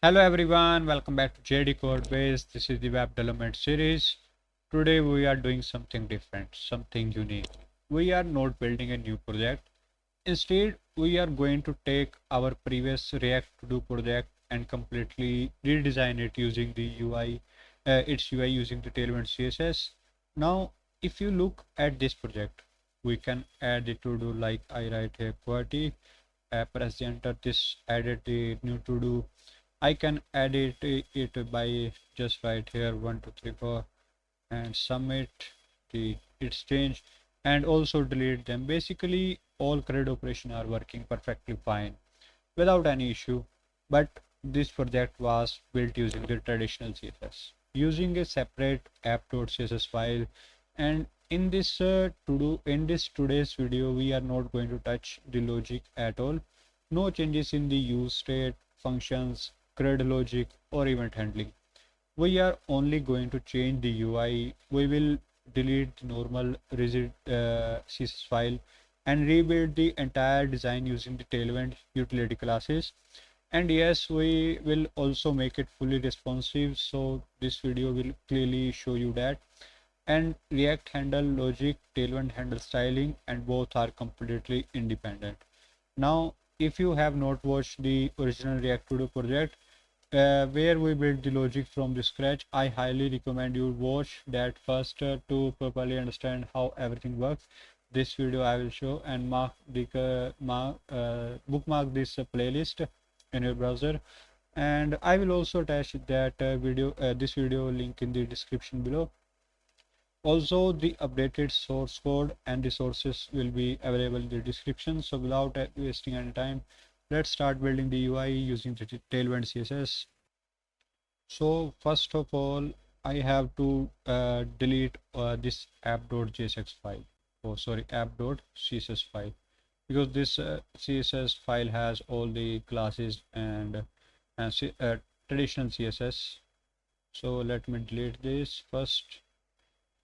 Hello everyone, welcome back to JDCodebase. This is the web development series. Today we are doing something different, something unique. We are not building a new project. Instead, we are going to take our previous React Todo project and completely redesign it using the its UI using the Tailwind CSS. Now, if you look at this project, we can add the to do like I write here QWERTY, press the enter. This added the new to do. I can edit it by just right here 1 2 3 4 and submit the its change and also delete them. Basically all CRUD operations are working perfectly fine without any issue, but this project was built using the traditional CSS using a separate app.css file. And in this today's video we are not going to touch the logic at all. No changes in the use state, functions, CRUD logic or event handling. We are only going to change the UI. We will delete the normal rigid CSS file and rebuild the entire design using the Tailwind utility classes. And yes, we will also make it fully responsive, so this video will clearly show you that. And React handle logic, Tailwind handle styling, and both are completely independent. Now if you have not watched the original React Todo project, where we built the logic from the scratch, I highly recommend you watch that first to properly understand how everything works. This video I will show, and bookmark this playlist in your browser, and I will also attach that this video link in the description below. Also, the updated source code and resources will be available in the description. So without wasting any time, let's start building the UI using the Tailwind CSS. So first of all, I have to delete this app.jsx file. Oh, sorry, app.css file, because this CSS file has all the classes and traditional CSS. So let me delete this first.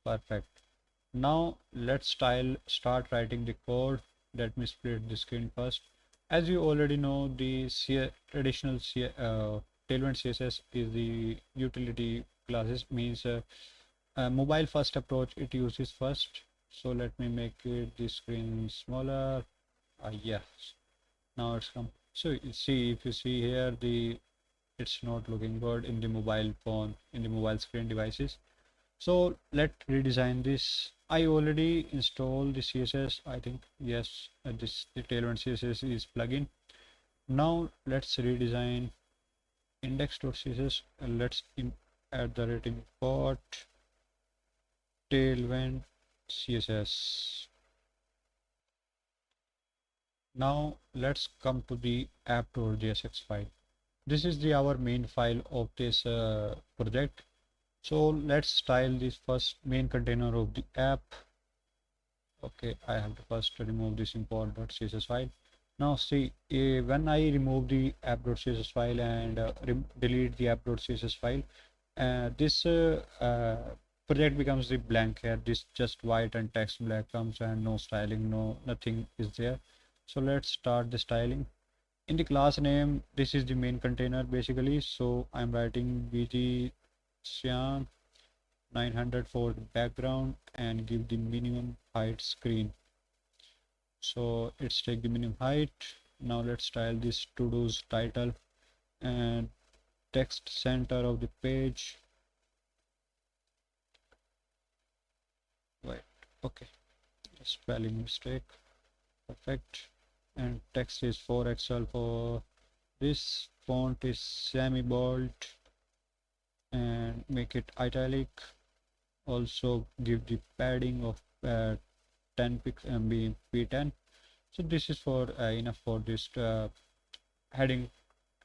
Perfect. Now let's start writing the code. Let me split the screen first. As you already know, the traditional Tailwind CSS is the utility classes, means a mobile first approach it uses first. So let me make it the screen smaller. Yes, now it's come. So you see, if you see here, it's not looking good in the mobile phone, in the mobile screen devices. So let's redesign this. I already installed the CSS, I think. Yes, the Tailwind CSS is plugin. Now let's redesign index.css. Let's add the rate import Tailwind CSS. Now let's come to the app.jsx file. This is our main file of this project. So let's style this first main container of the app. Okay, I have to first remove this import.css file. Now see, when I remove the app.css file and delete the app.css file, this project becomes the blank here. This just white and text black comes and no styling, nothing is there. So let's start the styling. In the class name, this is the main container basically. So I'm writing bg cyan 900 for the background and give the minimum height screen. So let's take the minimum height. Now let's style this to do's title and text center of the page. Wait, okay, spelling mistake. Perfect. And text is 4XL for this. Font is semi bold and make it italic. Also give the padding of 10 MB p10. So this is for enough for this heading.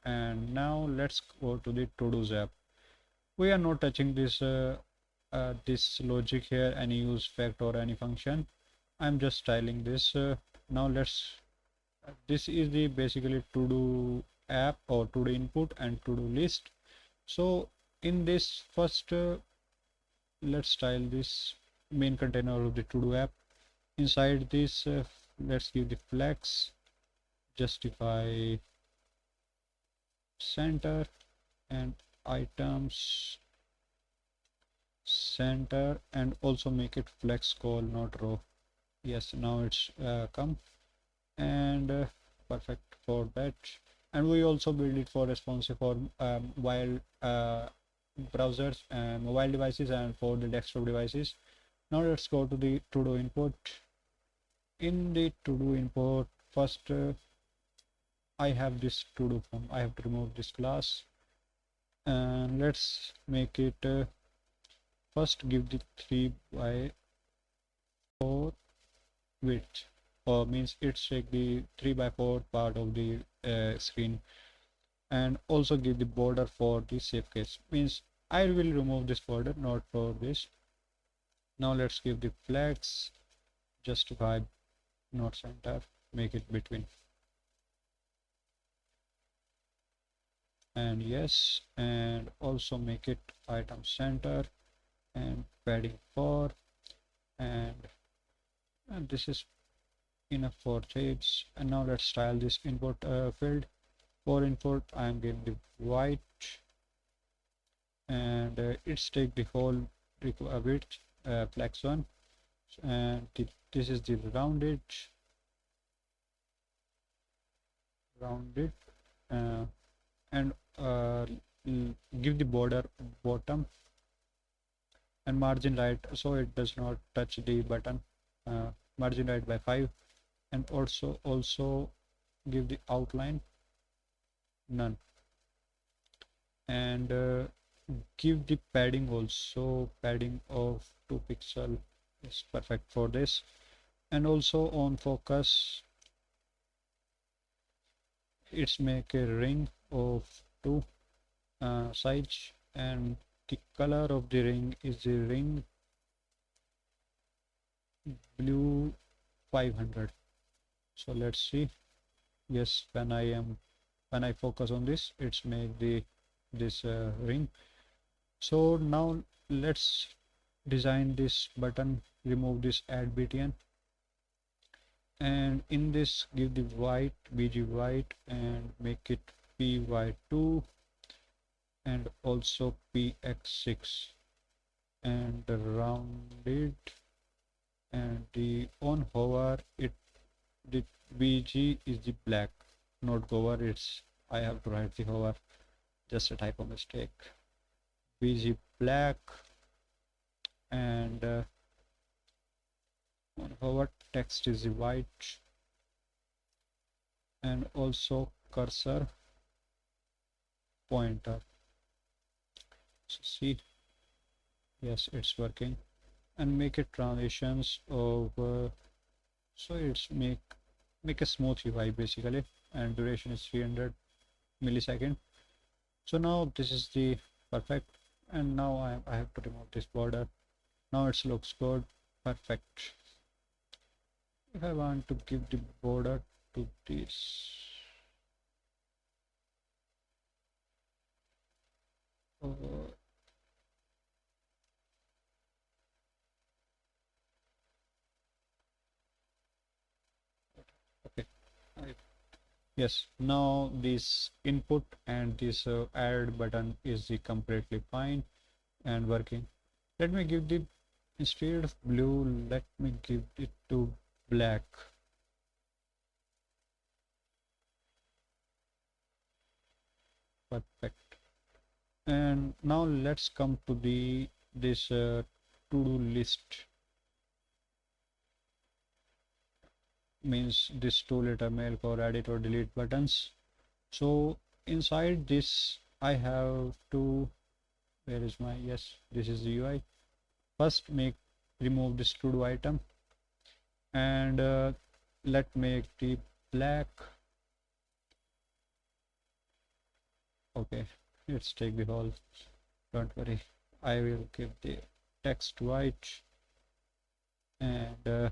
And now let's go to the to-dos app. We are not touching this this logic here, any use fact or any function. I'm just styling this. Now this is the basically to-do app or to-do input and to-do list. So in this first let's style this main container of the to-do app. Inside this let's give the flex, justify center, and items center, and also make it flex call, not row. Yes, now it's come, and perfect for that. And we also build it for responsive for while browsers and mobile devices and for the desktop devices. Now let's go to the to do input. In the to do input, first I have this to do form. I have to remove this class, and let's make it first give the 3 by 4 width, or means it's take the 3 by 4 part of the screen, and also give the border for the safe case, means I will remove this border, not for this. Now let's give the flex, justify, not center, make it between, and yes, and also make it item center and padding 4, and this is enough for shades. And now let's style this input field. For input I am giving the white, and it's take the whole width, flex 1, and this is the rounded, uh, and give the border bottom and margin right so it does not touch the button, margin right by 5, and also give the outline none, and give the padding, also padding of 2 pixel is perfect for this. And also on focus it's make a ring of 2 sides, and the color of the ring is the ring blue 500. So let's see. Yes, when I focus on this, it's made this ring. So now let's design this button, remove this add btn, and in this give the white bg white and make it py2 and also px6, and rounded, and the on hover it, the bg is the black, not hover, it's I have to write the hover, just a typo mistake. bg black, and on hover text is the white, and also cursor pointer. So see, yes, it's working. And make it transitions of so it's make a smooth UI basically, and duration is 300 millisecond. So now this is the perfect, and now I have to remove this border. Now it looks good, perfect. If I want to give the border to this, uh, okay, yes, now this input and this add button is the completely fine and working. Let me give the, instead of blue, let me give it to black. Perfect. And now let's come to the this to-do list, means this to letter mail or edit or delete buttons. So inside this I have to, where is my, yes, this is the UI. First remove this to do item, and let make the black. Okay, let's take the whole, don't worry, I will give the text white, and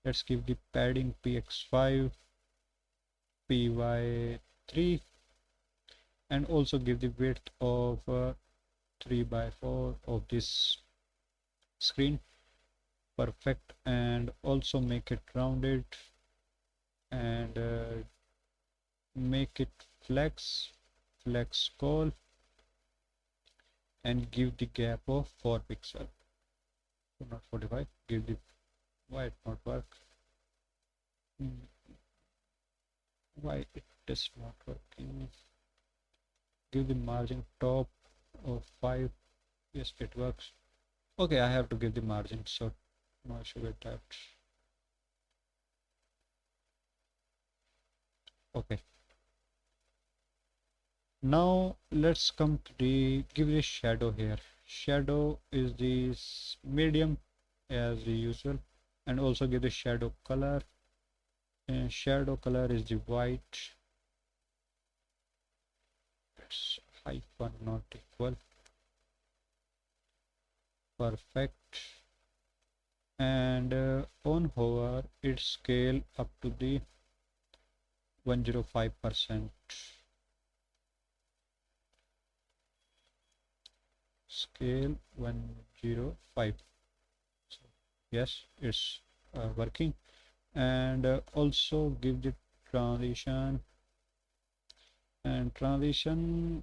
let's give the padding px5 py3, and also give the width of 3 by 4 of this screen, perfect, and also make it rounded, and make it flex call, and give the gap of 4 pixel. So not 45. Give the, why it not work? Why it is not working? Give the margin top of 5. Yes, it works. Okay, I have to give the margin, so no issue with that. Okay, now let's come to the give the shadow here. Shadow is the medium as the usual, and also give the shadow color, and shadow color is the white. It's hyphen not equal. Perfect. And on hover it scale up to the 105%. Scale 105. So yes, it's working. And also give the transition, and transition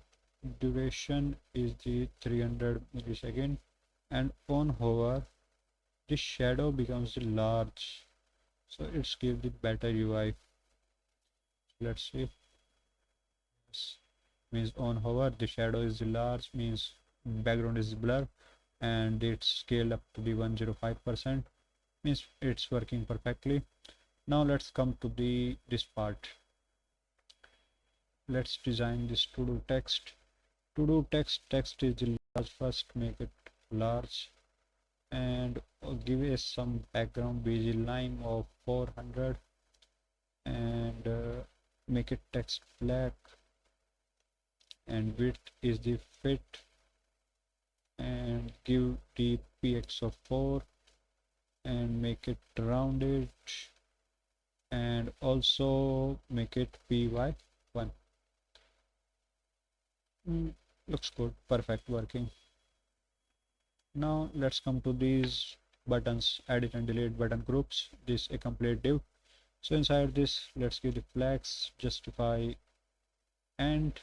duration is the 300 millisecond, and on hover the shadow becomes large, so it's give the better UI. Let's see. Yes. Means on hover the shadow is large, means background is blur, and it's scaled up to the 105%, means it's working perfectly. Now let's come to the this part. Let's design this to do text. To do text is the large. First make it large, and give it some background busy line of 400, and make it text black, and width is the fit, and give the px of 4, and make it rounded, and also make it py1. Looks good, perfect, working. Now let's come to these buttons, edit and delete button groups. This a complete div. So inside this, let's give the flags, justify and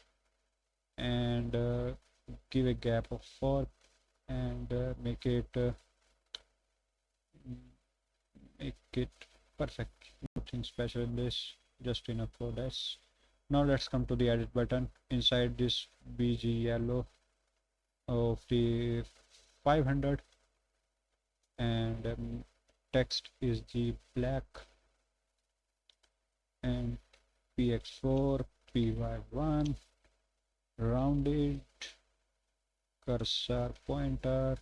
give a gap of 4, and make it perfect. Nothing special in this, just enough for this. Now let's come to the edit button. Inside this bg yellow of the 500, and text is the black, and px4 py1 rounded, cursor pointer,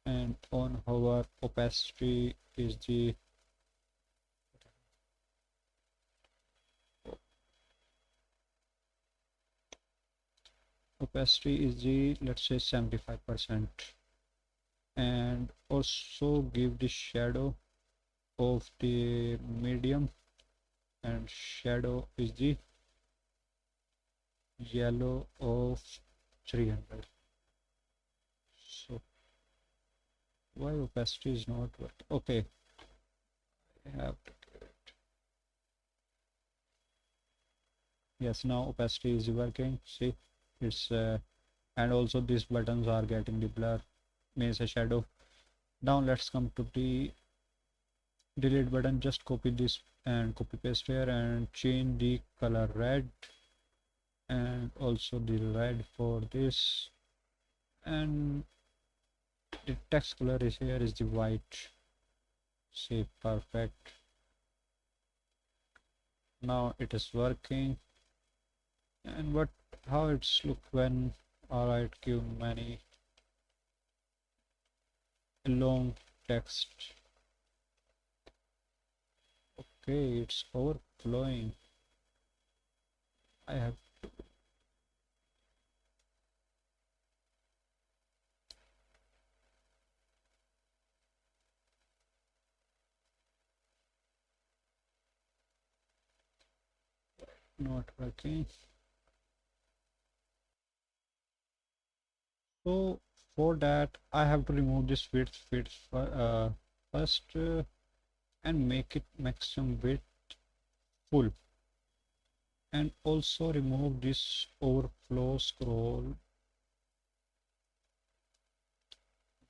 and on hover opacity is the let's say 75%, and also give the shadow of the medium, and shadow is the yellow of 300. So why opacity is not working? Okay, I have to give it. Yes, now opacity is working. See, it's and also these buttons are getting the blur, means a shadow. Now let's come to the delete button. Just copy this and copy paste here, and change the color red, and also the red for this, and the text color is here is the white. See, perfect. Now it is working. And what, how it's look when, alright, give many long text. Okay, it's overflowing. I have not working. So for that I have to remove this width first, and make it maximum width full, and also remove this overflow scroll.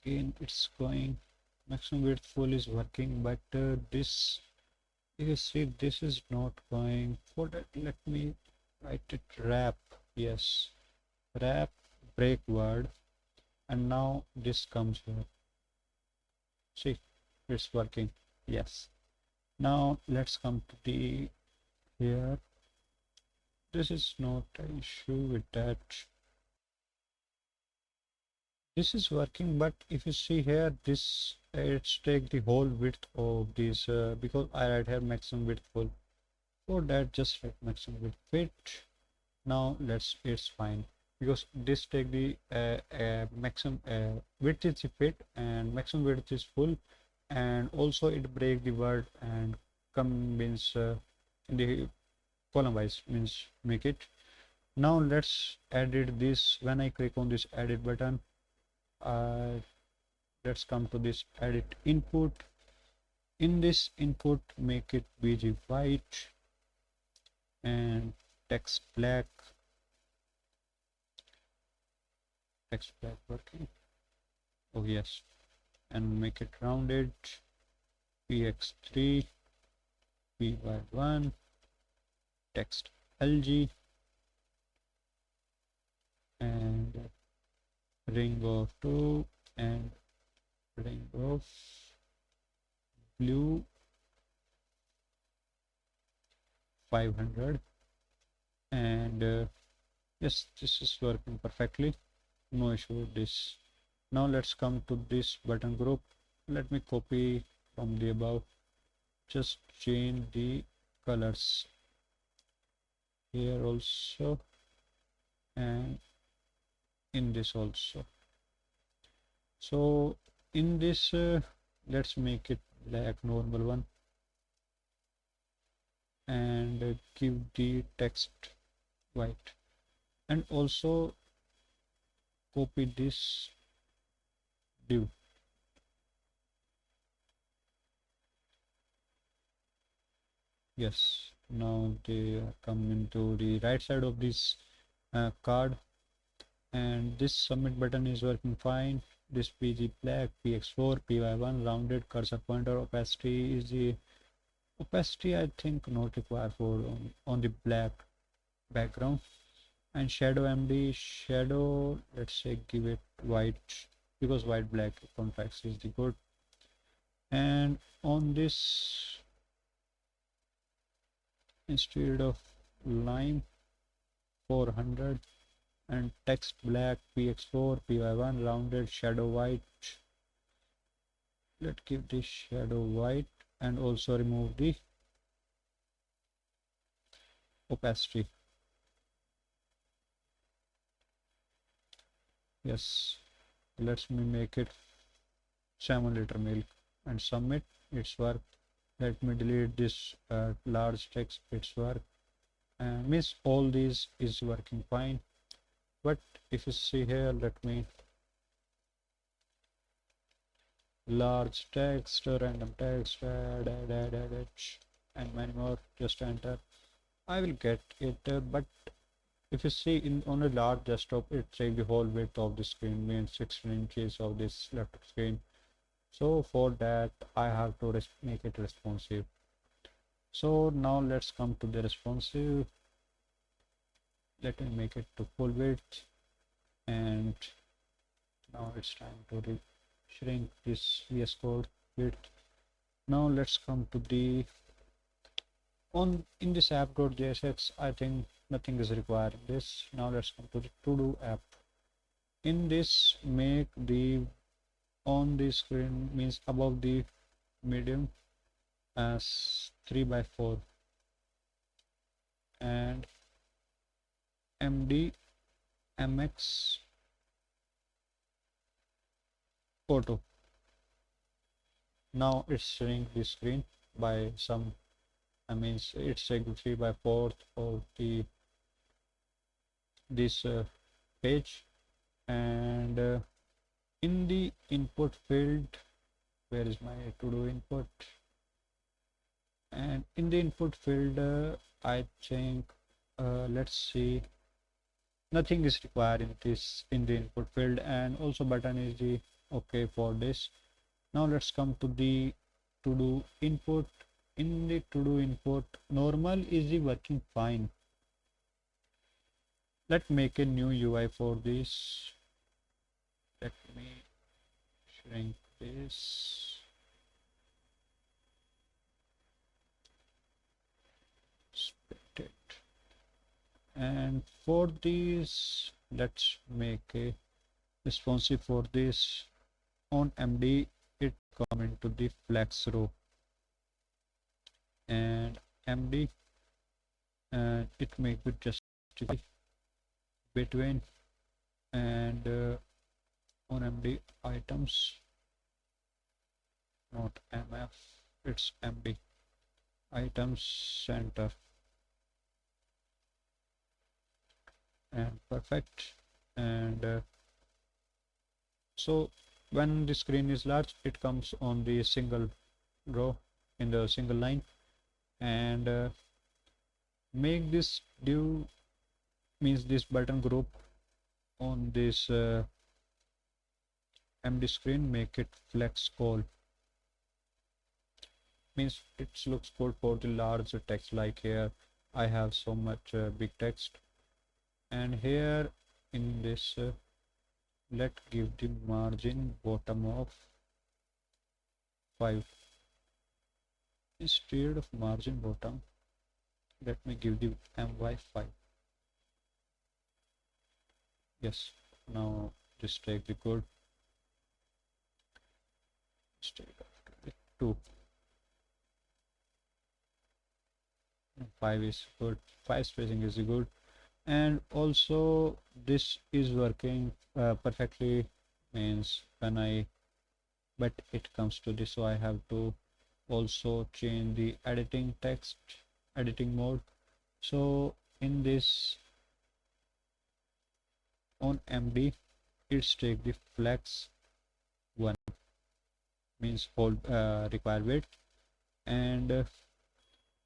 Again it's going, maximum width full is working, but this, you see this is not going. For that, let me write it wrap. Yes, wrap break word, and now this comes here. See, it's working. Yes. Now let's come to the here. This is not an issue with that. This is working, but if you see here, this it's take the whole width of this because I write here maximum width full. For that, just write maximum width fit. Now let's, it's fine because this take the maximum width is fit and maximum width is full, and also it break the word and come means in the column wise, means make it. Now let's edit this. When I click on this edit button, let's come to this edit input. In this input, make it bg white and text black. Text black working. Oh yes, and make it rounded. px3 py1 text lg and ring of 2 and ring of blue 500, and yes, this is working perfectly, no issue with this. Now let's come to this button group. Let me copy from the above, just change the colors here also and in this also. So in this let's make it black, normal one, and give the text white, and also copy this div. Yes, now they come into the right side of this card, and this submit button is working fine. This pg black, px4 py1 rounded, cursor pointer opacity is the opacity I think not required for on the black background, and shadow md shadow, let's say give it white because white black contrast is the good, and on this instead of lime 400 and text black, px4 py1 rounded, shadow white. Let's give this shadow white and also remove the opacity. Yes, let's me make it 7 liter milk and submit. It's work. Let me delete this large text. It's work, and means all these is working fine. But if you see here, let me large text, random text, add, and many more, just enter. I will get it, but if you see in on a large desktop, it takes the whole width of the screen, means 16 inches of this laptop screen. So for that, I have to make it responsive. So now let's come to the responsive. Let me make it to full width, and now it's time to shrink this VS Code width. Now let's come to the in this app.jsx. I think nothing is required in this. Now let's come to the to do app. In this, make the on the screen, means above the medium, as 3x4 and md mx photo. Now it's showing the screen by some, I mean it's saying 3x4 of the this page, and in the input field, where is my to do input, and in the input field I think let's see, nothing is required in this in the input field, and also button is the okay for this. Now let's come to the to do input. In the to do input, normal is the working fine. Let's make a new UI for this. Let me shrink this. Split it. And for this, let's make a responsive for this. On MD, it come into the flex row, and MD, and it make it just between, and on MD items, not MF, it's MD items center, and perfect. And so when the screen is large, it comes on the single row in the single line, and make this div, means this button group on this MD screen, make it flex call, means it looks good for the large text. Like here I have so much big text, and here in this let give the margin bottom of 5. Instead of margin bottom, let me give the my5. Yes, now just take the code, take the 2. 5 is good, 5 spacing is good, and also this is working perfectly, means when I, but it comes to this, so I have to also change the editing text, editing mode. So in this on MD, it's take the flex 1, means hold require width, and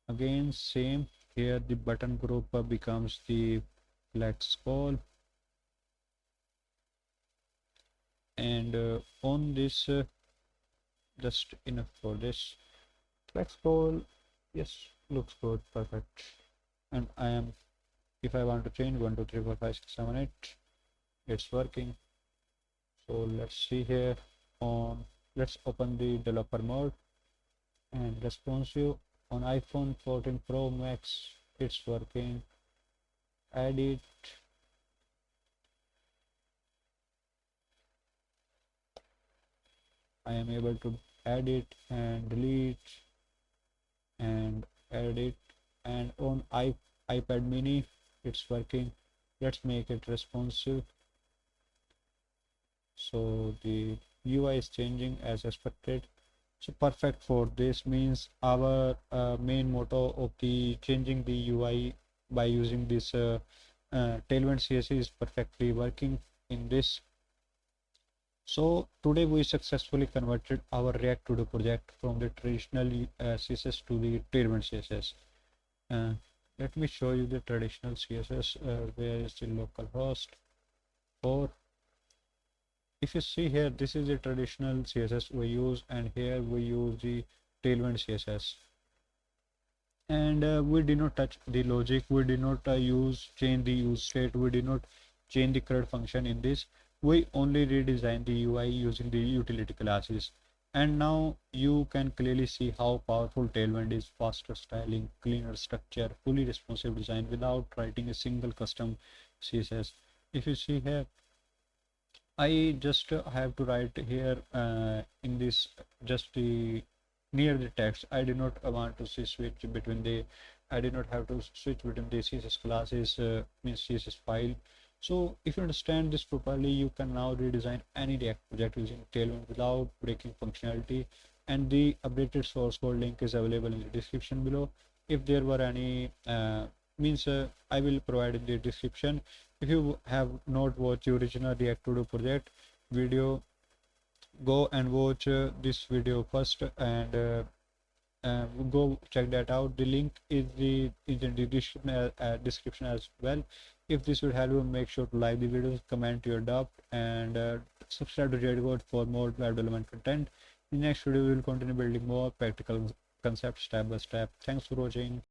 again same here, the button group becomes the flex call, and on this just enough for this flex call. Yes, looks good, perfect. And I am, if I want to change 1 2 3 4 5 6 7 8, it's working. So let's see here on, let's open the developer mode, and responsive on iPhone 14 Pro Max, it's working. Edit, I am able to edit and delete and edit, and on iPad mini it's working. Let's make it responsive, so the UI is changing as expected. So perfect for this, means our main motto of the changing the UI by using this Tailwind CSS is perfectly working in this. So today we successfully converted our React Todo project from the traditional CSS to the Tailwind CSS. Let me show you the traditional CSS. Where is the local host? Or if you see here, this is the traditional CSS we use, and here we use the Tailwind CSS. And we did not touch the logic, we did not change the use state, we did not change the CRUD function in this. We only redesigned the UI using the utility classes. And now you can clearly see how powerful Tailwind is: faster styling, cleaner structure, fully responsive design without writing a single custom CSS. If you see here, I just have to write here in this, just the near the text. I do not want to switch between the, I did not have to switch between the CSS classes, means CSS file. So if you understand this properly, you can now redesign any React project using Tailwind without breaking functionality. And the updated source code link is available in the description below. If there were any I will provide in the description. If you have not watched the original React Todo project video, go and watch this video first, and Go check that out. The link is in the description as well. If this would help you, make sure to like the videos, comment your doubt, and subscribe to JDCode for more web development content. In the next video we will continue building more practical concepts step by step. Thanks for watching.